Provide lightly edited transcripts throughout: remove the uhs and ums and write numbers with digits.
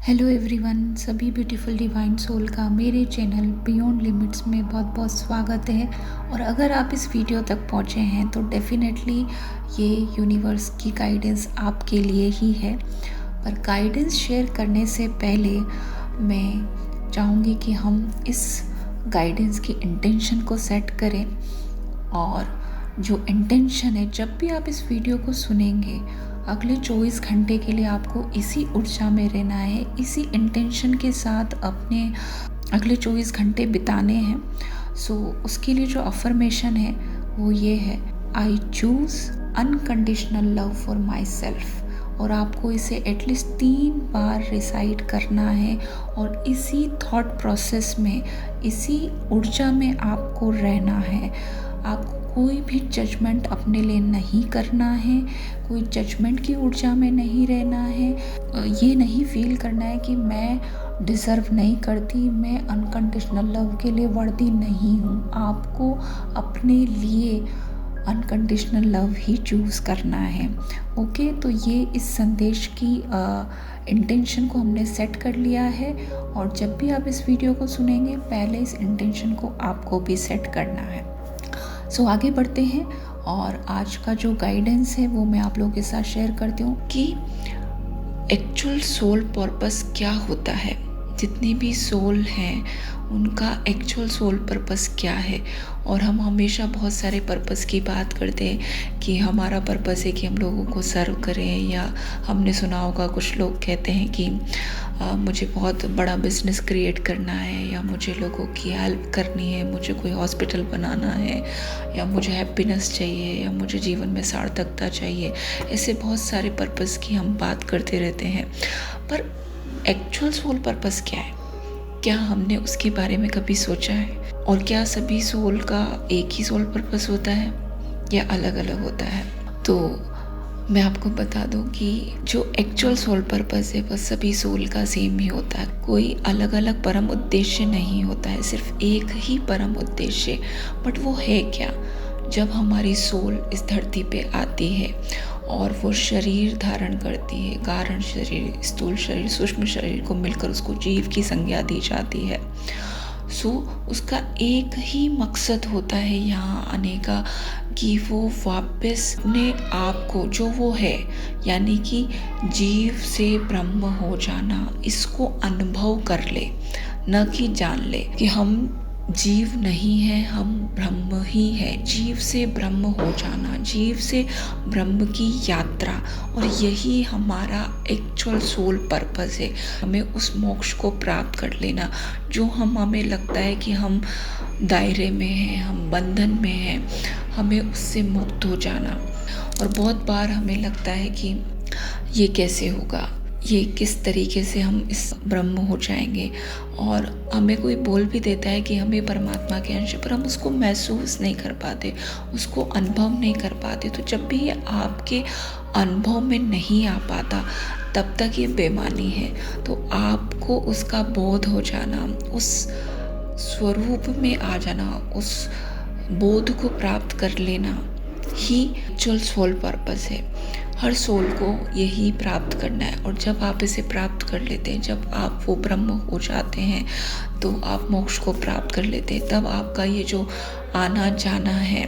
Hello everyone, सभी beautiful divine soul का मेरे चैनल बियॉन्ड लिमिट्स में बहुत बहुत स्वागत है। और अगर आप इस वीडियो तक पहुँचे हैं तो डेफिनेटली ये यूनिवर्स की गाइडेंस आपके लिए ही है। पर गाइडेंस शेयर करने से पहले मैं चाहूँगी कि हम इस गाइडेंस की इंटेंशन को सेट करें। और जो इंटेंशन है, जब भी आप इस वीडियो को सुनेंगे अगले 24 घंटे के लिए आपको इसी ऊर्जा में रहना है, इसी इंटेंशन के साथ अपने अगले 24 घंटे बिताने हैं। उसके लिए जो अफर्मेशन है वो ये है, I choose unconditional love for my self. और आपको इसे एटलीस्ट 3 बार रिसाइट करना है और इसी थॉट प्रोसेस में, इसी ऊर्जा में आपको रहना है। आपको कोई भी जजमेंट अपने लिए नहीं करना है, कोई जजमेंट की ऊर्जा में नहीं रहना है। ये नहीं फील करना है कि मैं डिज़र्व नहीं करती, मैं अनकंडीशनल लव के लिए वर्दी नहीं हूँ। आपको अपने लिए अनकंडीशनल लव ही चूज़ करना है। ओके, तो ये इस संदेश की इंटेंशन को हमने सेट कर लिया है। और जब भी आप इस वीडियो को सुनेंगे पहले इस इंटेंशन को आपको भी सेट करना है। आगे बढ़ते हैं और आज का जो गाइडेंस है वो मैं आप लोगों के साथ शेयर करती हूँ कि एक्चुअल सोल पर्पस क्या होता है। जितने भी सोल हैं उनका एक्चुअल सोल पर्पस क्या है। और हम हमेशा बहुत सारे पर्पस की बात करते हैं कि हमारा पर्पस है कि हम लोगों को सर्व करें, या हमने सुना होगा कुछ लोग कहते हैं कि मुझे बहुत बड़ा बिजनेस क्रिएट करना है, या मुझे लोगों की हेल्प करनी है, मुझे कोई हॉस्पिटल बनाना है, या मुझे हैप्पीनेस चाहिए, या मुझे जीवन में सार्थकता चाहिए। ऐसे बहुत सारे पर्पस की हम बात करते रहते हैं। पर एक्चुअल सोल पर्पस क्या है? क्या हमने उसके बारे में कभी सोचा है? और क्या सभी सोल का एक ही सोल पर्पस होता है या अलग अलग होता है? तो मैं आपको बता दूं कि जो एक्चुअल सोल पर्पस है वह सभी सोल का सेम ही होता है। कोई अलग अलग परम उद्देश्य नहीं होता है, सिर्फ एक ही परम उद्देश्य। बट वो है क्या? जब हमारी सोल इस धरती पे आती है और वो शरीर धारण करती है, कारण शरीर, स्थूल शरीर, सूक्ष्म शरीर को मिलकर उसको जीव की संज्ञा दी जाती है। उसका एक ही मकसद होता है यहाँ आने का, कि वो वापस अपने आप को जो वो है, यानी कि जीव से ब्रह्म हो जाना, इसको अनुभव कर ले, न कि जान ले कि हम जीव नहीं है, हम ब्रह्म ही है। जीव से ब्रह्म हो जाना, जीव से ब्रह्म की यात्रा, और यही हमारा एक्चुअल सोल पर्पस है। हमें उस मोक्ष को प्राप्त कर लेना जो हमें लगता है कि हम दायरे में हैं, हम बंधन में हैं, हमें उससे मुक्त हो जाना। और बहुत बार हमें लगता है कि ये कैसे होगा, ये किस तरीके से हम इस ब्रह्म हो जाएंगे। और हमें कोई बोल भी देता है कि हमें परमात्मा के अंश, पर हम उसको महसूस नहीं कर पाते, उसको अनुभव नहीं कर पाते। तो जब भी ये आपके अनुभव में नहीं आ पाता तब तक ये बेमानी है। तो आपको उसका बोध हो जाना, उस स्वरूप में आ जाना, उस बोध को प्राप्त कर लेना ही एक्चुअल सोल पर्पस है। हर सोल को यही प्राप्त करना है। और जब आप इसे प्राप्त कर लेते हैं, जब आप वो ब्रह्म हो जाते हैं, तो आप मोक्ष को प्राप्त कर लेते हैं। तब आपका ये जो आना जाना है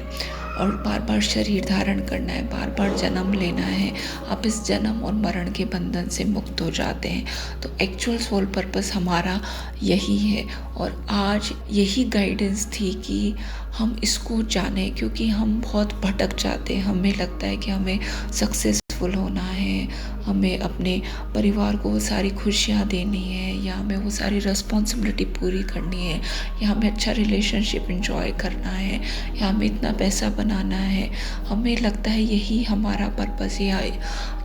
और बार बार शरीर धारण करना है, बार बार जन्म लेना है, आप इस जन्म और मरण के बंधन से मुक्त हो जाते हैं। तो एक्चुअल सोल पर्पस हमारा यही है। और आज यही गाइडेंस थी कि हम इसको जानें, क्योंकि हम बहुत भटक जाते हैं। हमें लगता है कि हमें सक्सेसफुल होना है, हमें अपने परिवार को वो सारी खुशियाँ देनी है, या हमें वो सारी रिस्पॉन्सिबिलिटी पूरी करनी है, या हमें अच्छा रिलेशनशिप एंजॉय करना है, या हमें इतना पैसा बनाना है। हमें लगता है यही हमारा पर्पस है।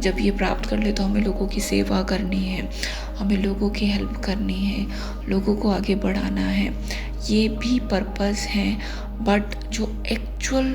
जब ये प्राप्त कर ले तो हमें लोगों की सेवा करनी है, हमें लोगों की हेल्प करनी है, लोगों को आगे बढ़ाना है। ये भी पर्पस है। बट जो एक्चुअल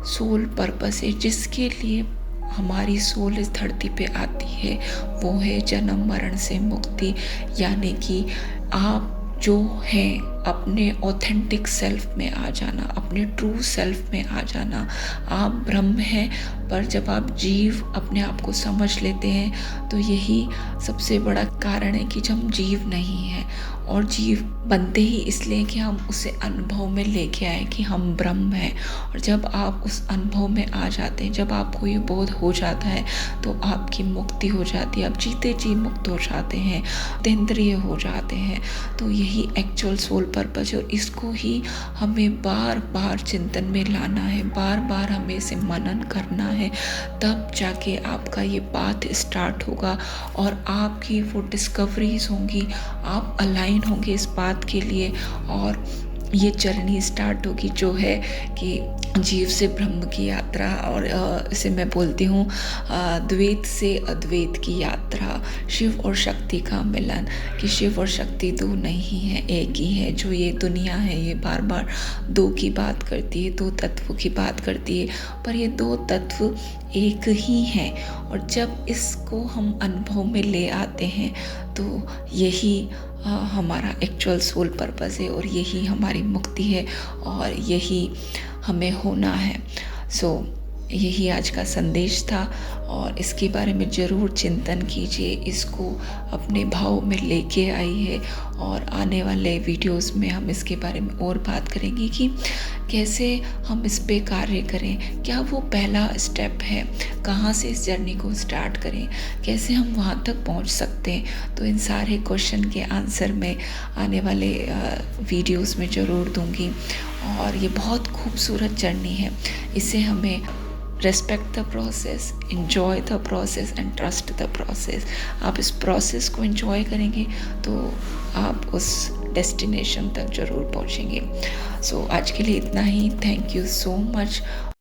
सोल पर्पस है, जिसके लिए हमारी सोल इस धरती पे आती है, वो है जन्म मरण से मुक्ति। यानी कि आप जो हैं, अपने ऑथेंटिक सेल्फ में आ जाना, अपने ट्रू सेल्फ में आ जाना। आप ब्रह्म हैं, पर जब आप जीव अपने आप को समझ लेते हैं तो यही सबसे बड़ा कारण है कि हम जीव नहीं हैं। और जीव बनते ही इसलिए कि हम उसे अनुभव में लेके आए कि हम ब्रह्म हैं। और जब आप उस अनुभव में आ जाते हैं, जब आपको ये बोध हो जाता है, तो आपकी मुक्ति हो जाती है। आप जीते जी मुक्त हो जाते हैं, अतीन्द्रिय हो जाते हैं। तो यही एक्चुअल सोल पर्पस है, और इसको ही हमें बार बार चिंतन में लाना है, बार बार हमें इसे मनन करना है। तब जाके आपका ये पाथ स्टार्ट होगा और आपकी वो डिस्कवरीज होंगी, आप अलाइन होंगे इस बात के लिए, और ये जर्नी स्टार्ट होगी जो है कि जीव से ब्रह्म की यात्रा। और इसे मैं बोलती हूँ द्वैत से अद्वैत की यात्रा, शिव और शक्ति का मिलन। कि शिव और शक्ति दो नहीं है, एक ही है। जो ये दुनिया है ये बार बार दो की बात करती है, दो तत्वों की बात करती है, पर ये दो तत्व एक ही हैं। और जब इसको हम अनुभव में ले आते हैं तो यही हमारा एक्चुअल सोल पर्पस है, और यही हमारी मुक्ति है, और यही हमें होना है। यही आज का संदेश था, और इसके बारे में ज़रूर चिंतन कीजिए, इसको अपने भाव में लेके आइए। और आने वाले वीडियोस में हम इसके बारे में और बात करेंगे कि कैसे हम इस पे कार्य करें, क्या वो पहला स्टेप है, कहाँ से इस जर्नी को स्टार्ट करें, कैसे हम वहाँ तक पहुँच सकते हैं। तो इन सारे क्वेश्चन के आंसर मैं आने वाले वीडियोस में ज़रूर दूँगी। और ये बहुत खूबसूरत जर्नी है, इसे हमें respect the process, enjoy the process and trust the process. आप इस प्रोसेस को इन्जॉय करेंगे तो आप उस डेस्टिनेशन तक ज़रूर पहुँचेंगे। आज के लिए इतना ही। Thank you so much.